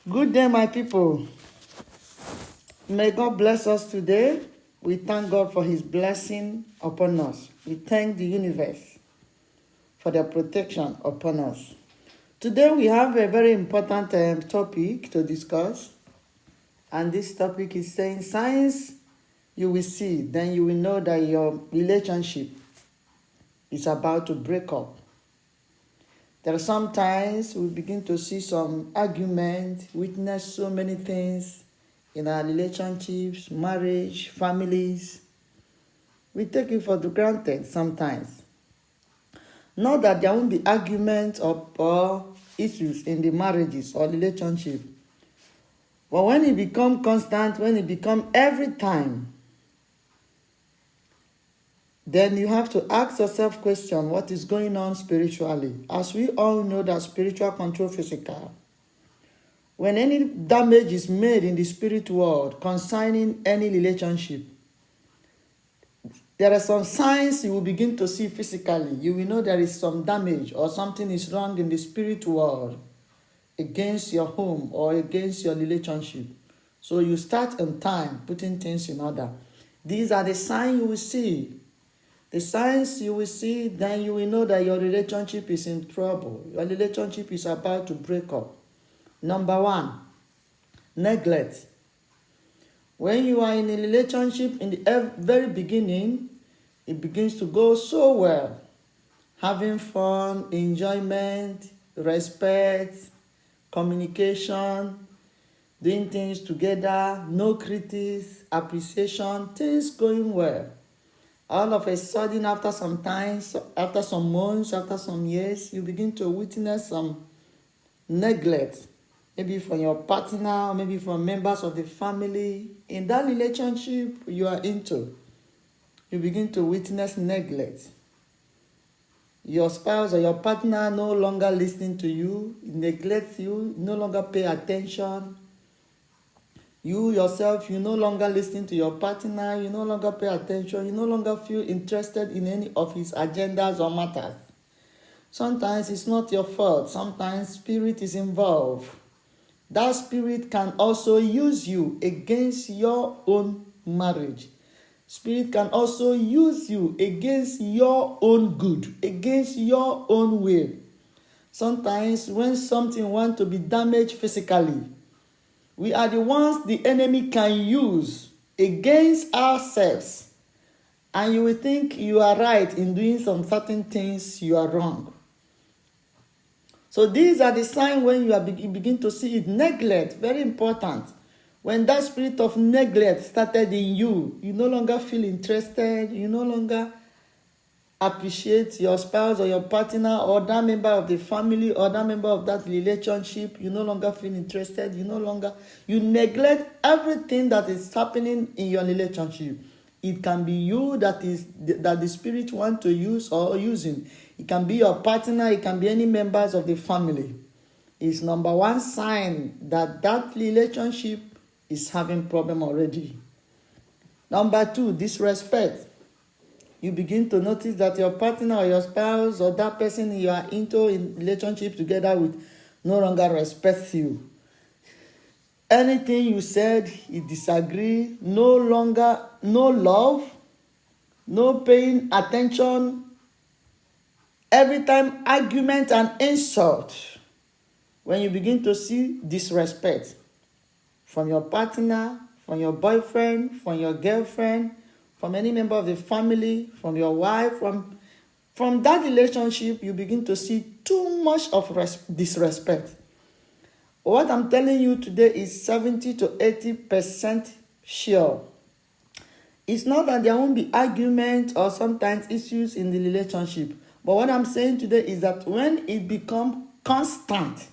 Good day, my people. May God bless us today. We thank God for His blessing upon us. We thank the universe for their protection upon us. Today, we have a very important topic to discuss. And this topic is saying, signs you will see, then you will know that your relationship is about to break up. There are sometimes we begin to see some argument, witness so many things in our relationships, marriage, families. We take it for granted sometimes. Not that there won't be arguments or issues in the marriages or relationship. But when it becomes constant, when it becomes every time, then you have to ask yourself question, what is going on spiritually? As we all know that spiritual control physical. When any damage is made in the spirit world concerning any relationship, there are some signs you will begin to see physically. You will know there is some damage or something is wrong in the spirit world against your home or against your relationship. So you start on time putting things in order. These are the signs you will see. The signs you will see, then you will know that your relationship is in trouble. Your relationship is about to break up. Number one, neglect. When you are in a relationship in the very beginning, it begins to go so well. Having fun, enjoyment, respect, communication, doing things together, no critics, appreciation, things going well. All of a sudden, after some time, after some months, after some years, you begin to witness some neglect. Maybe from your partner, maybe from members of the family. In that relationship you are into, you begin to witness neglect. Your spouse or your partner no longer listening to you, neglects you, no longer pay attention. You yourself, you no longer listen to your partner, you no longer pay attention, you no longer feel interested in any of his agendas or matters. Sometimes it's not your fault, sometimes spirit is involved. That spirit can also use you against your own marriage. Spirit can also use you against your own good, against your own will. Sometimes when something wants to be damaged physically, we are the ones the enemy can use against ourselves. And you will think you are right in doing some certain things, you are wrong. So these are the signs when you begin to see it. Neglect, very important. When that spirit of neglect started in you, you no longer feel interested, you no longer appreciate your spouse or your partner or that member of the family or that member of that relationship, you no longer feel interested, you neglect everything that is happening in your relationship. It can be you that the spirit want to use or using. It can be your partner, it can be any members of the family. It's number one sign that that relationship is having problem already. Number two, disrespect. You begin to notice that your partner or your spouse or that person you are into in relationship together with no longer respects you. Anything you said, he disagree, no love, no paying attention. Every time argument and insult. When you begin to see disrespect from your partner, from your boyfriend, from your girlfriend, from any member of the family, from your wife, from that relationship, you begin to see too much of disrespect. What I'm telling you today is 70 to 80% sure. It's not that there won't be argument or sometimes issues in the relationship. But what I'm saying today is that when it becomes constant,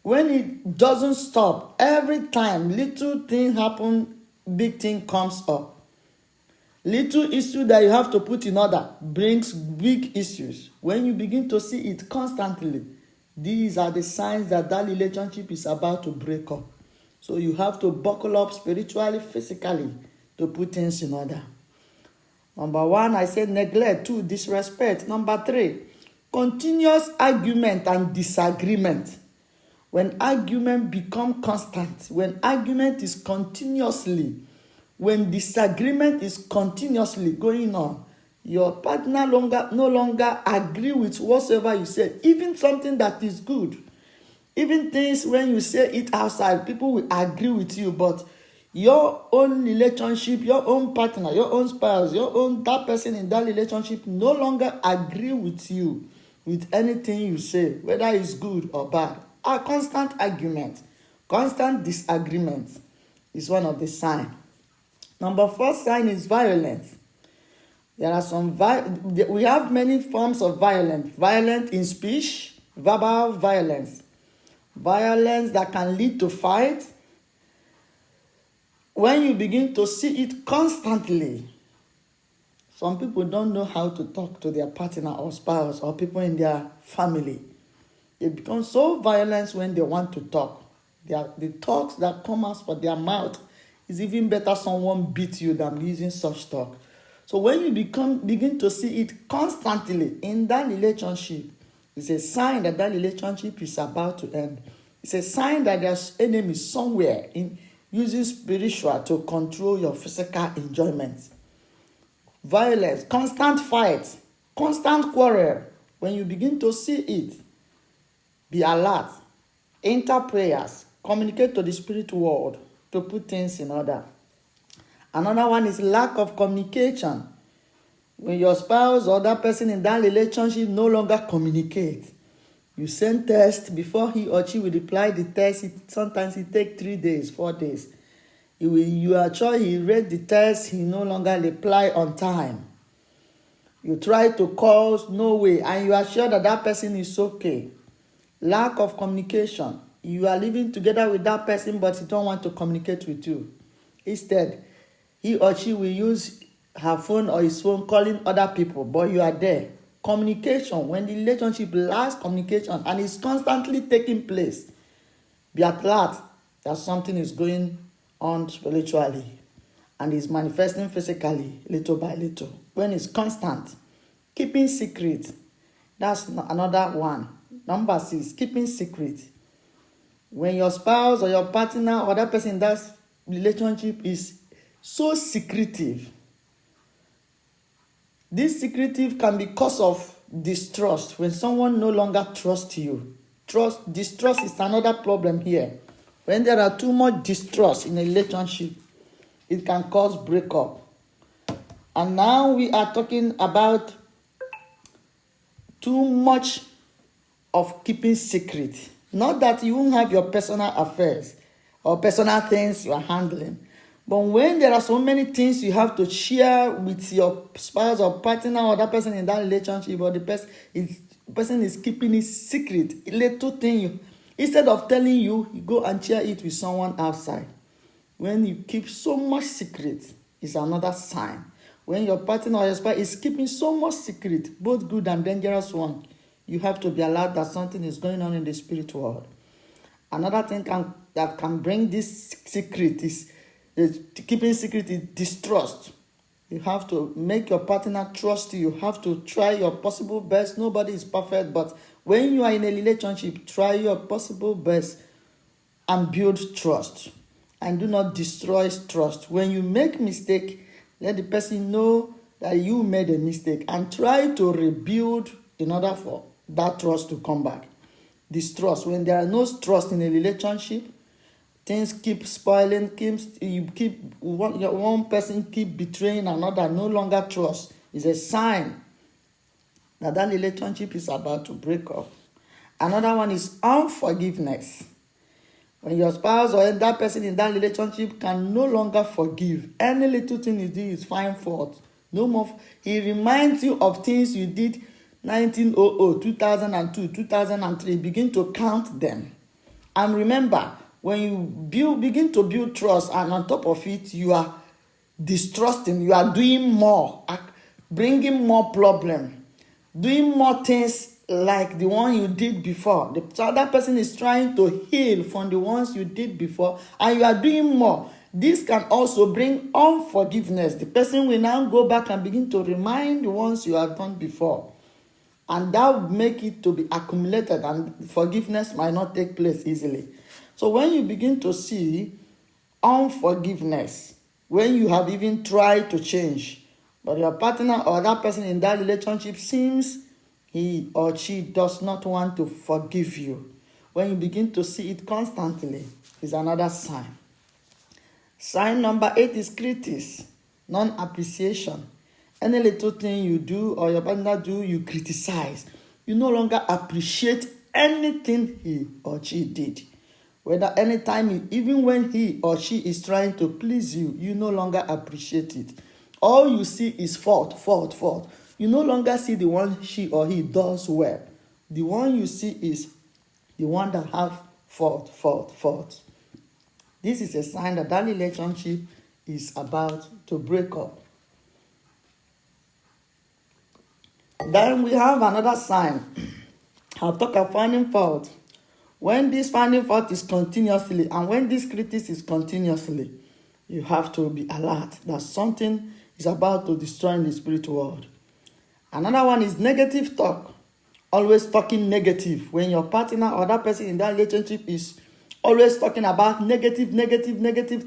when it doesn't stop, every time little thing happen, big thing comes up. Little issue that you have to put in order brings big issues. When you begin to see it constantly, these are the signs that that relationship is about to break up. So you have to buckle up spiritually, physically to put things in order. Number one, I said neglect. Two, disrespect. Number three, continuous argument and disagreement. when argument become constant, when argument is continuously, when disagreement is continuously going on, your partner no longer agree with whatsoever you say, even something that is good. Even things when you say it outside, people will agree with you, but your own relationship, your own partner, your own spouse, that person in that relationship no longer agree with you with anything you say, whether it's good or bad. A constant argument, constant disagreement is one of the signs. Number 4 sign is violence. There are we have many forms of violence. Violence in speech, verbal violence. Violence that can lead to fight. When you begin to see it constantly, some people don't know how to talk to their partner or spouse or people in their family. They become so violent when they want to talk. The talks that come out from their mouth is even better someone beat you than using such talk. So when you begin to see it constantly in that relationship, it's a sign that relationship is about to end. It's a sign that there's enemy somewhere in using spiritual to control your physical enjoyment. Violence, constant fight, constant quarrel. When you begin to see it, be alert, enter prayers, communicate to the spirit world to put things in order. Another one is lack of communication. When your spouse or that person in that relationship no longer communicate, you send text, before he or she will reply the text, sometimes it takes 3 days, 4 days. You are sure he read the text, he no longer reply on time. You try to call, no way, and you are sure that person is okay. Lack of communication. You are living together with that person, but he don't want to communicate with you. Instead, he or she will use her phone or his phone calling other people, but you are there. Communication, when the relationship lacks communication and is constantly taking place, be alert that something is going on spiritually and is manifesting physically little by little. When it's constant, keeping secret, that's another one. Number 6, keeping secret. When your spouse or your partner or that person in that relationship is so secretive, this secretive can be cause of distrust. When someone no longer trusts you, distrust is another problem here. When there are too much distrust in a relationship, it can cause breakup. And now we are talking about too much of keeping secret. Not that you won't have your personal affairs or personal things you are handling, but when there are so many things you have to share with your spouse or partner or that person in that relationship, or the person is keeping it secret, a little thing, instead of telling you, you go and share it with someone outside. When you keep so much secret, is another sign. When your partner or your spouse is keeping so much secret, both good and dangerous one, you have to be alert that something is going on in the spirit world. Another thing that can bring this secret is keeping secret is distrust. You have to make your partner trust you. You have to try your possible best. Nobody is perfect, but when you are in a relationship, try your possible best and build trust. And do not destroy trust. When you make mistake, let the person know that you made a mistake and try to rebuild in order for that trust to come back. Distrust. When there are no trust in a relationship, things keep spoiling, one person keep betraying another, no longer trust. Is a sign that relationship is about to break up. Another one is unforgiveness. When your spouse or that person in that relationship can no longer forgive, any little thing you do is find fault. No more. He reminds you of things you did 1900, 2002, 2003. Begin to count them. And remember, when you begin to build trust, and on top of it, you are distrusting, you are doing more, bringing more problem, doing more things like the one you did before. The other person is trying to heal from the ones you did before, and you are doing more. This can also bring unforgiveness. The person will now go back and begin to remind the ones you have done before. and that will make it to be accumulated, and forgiveness might not take place easily. So when you begin to see unforgiveness, when you have even tried to change, but your partner or that person in that relationship seems he or she does not want to forgive you, when you begin to see it constantly, is another sign. Sign number 8 is criticism, non-appreciation. Any little thing you do or your partner do, you criticize. You no longer appreciate anything he or she did. Whether anytime, even when he or she is trying to please you, you no longer appreciate it. All you see is fault, fault, fault. You no longer see the one she or he does well. The one you see is the one that have fault, fault, fault. This is a sign that that relationship is about to break up. Then we have another sign. I've talked about finding fault. When this finding fault is continuously, and when this criticism is continuously, you have to be alert that something is about to destroy in the spiritual world. Another one is negative talk. Always talking negative. When your partner or that person in that relationship is always talking about negative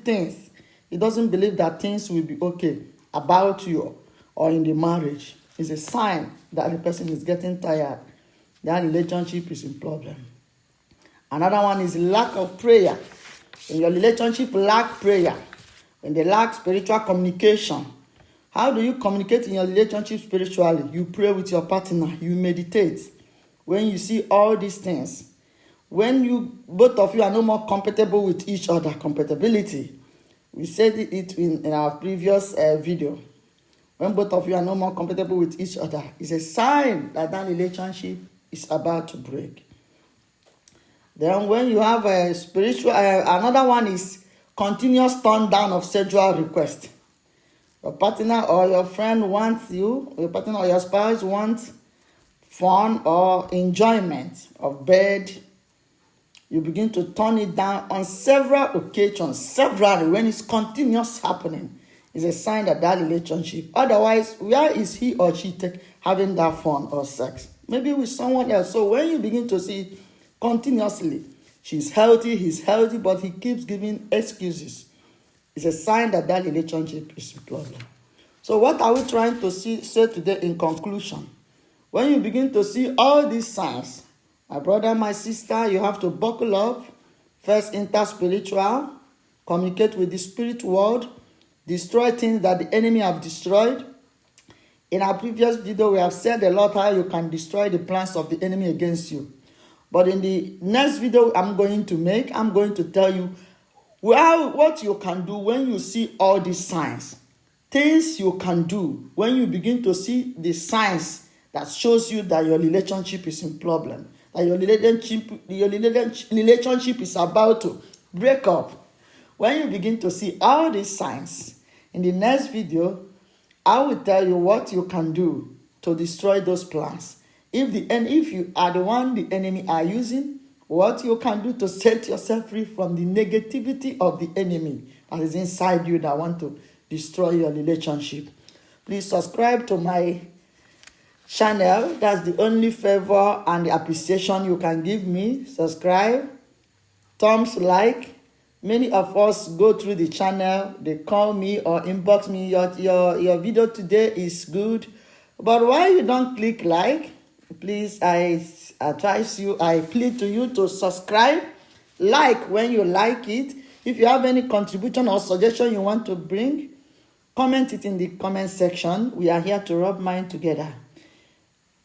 things, he doesn't believe that things will be okay about you or in the marriage. It's a sign that the person is getting tired. That relationship is in problem. Another one is lack of prayer. When your relationship lack prayer, when they lack spiritual communication, how do you communicate in your relationship spiritually? You pray with your partner, you meditate. When you see all these things, when you both of you are no more compatible with each other, compatibility, we said it in our previous video. When both of you are no more compatible with each other, it's a sign that that relationship is about to break. Then when you have a spiritual, another one is continuous turn down of sexual request. Your partner or your friend wants you, your partner or your spouse wants fun or enjoyment of bed. You begin to turn it down on several occasions, when it's continuous happening. It's a sign that that relationship. Otherwise, where is he or she having that fun or sex? Maybe with someone else. So when you begin to see continuously, she's healthy, he's healthy, but he keeps giving excuses, it's a sign that that relationship is a problem. So what are we trying to say today in conclusion? When you begin to see all these signs, my brother, my sister, you have to buckle up. First, enter spiritual, communicate with the spirit world, destroy things that the enemy have destroyed. In our previous video, we have said a lot how you can destroy the plans of the enemy against you. But in the next video I'm going to tell you what you can do when you see all these signs. Things you can do when you begin to see the signs that shows you that your relationship is in problem, that your relationship is about to break up. When you begin to see all these signs, in the next video, I will tell you what you can do to destroy those plans. If you are the one the enemy are using, what you can do to set yourself free from the negativity of the enemy that is inside you that want to destroy your relationship. Please subscribe to my channel. That's the only favor and the appreciation you can give me. Subscribe, thumbs like. Many of us go through the channel, they call me or inbox me, your video today is good, but why you don't click like? Please, I advise you, I plead to you to subscribe, like when you like it. If you have any contribution or suggestion you want to bring, comment it in the comment section. We are here to rub mind together.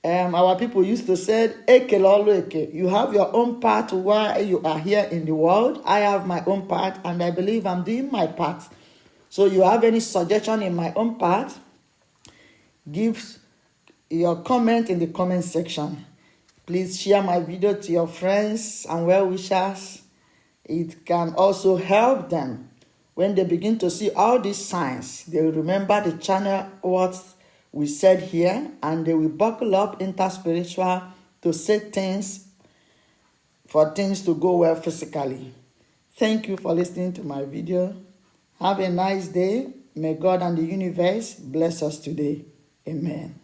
Our people used to say, Eke lolo eke. You have your own part while you are here in the world. I have my own part, and I believe I'm doing my part. So you have any suggestion in my own part, give your comment in the comment section. Please share my video to your friends and well-wishers. It can also help them when they begin to see all these signs. They will remember the channel, what we said here, and they will buckle up into spiritual to say things for things to go well physically. Thank you for listening to my video. Have a nice day. May God and the universe bless us today. Amen.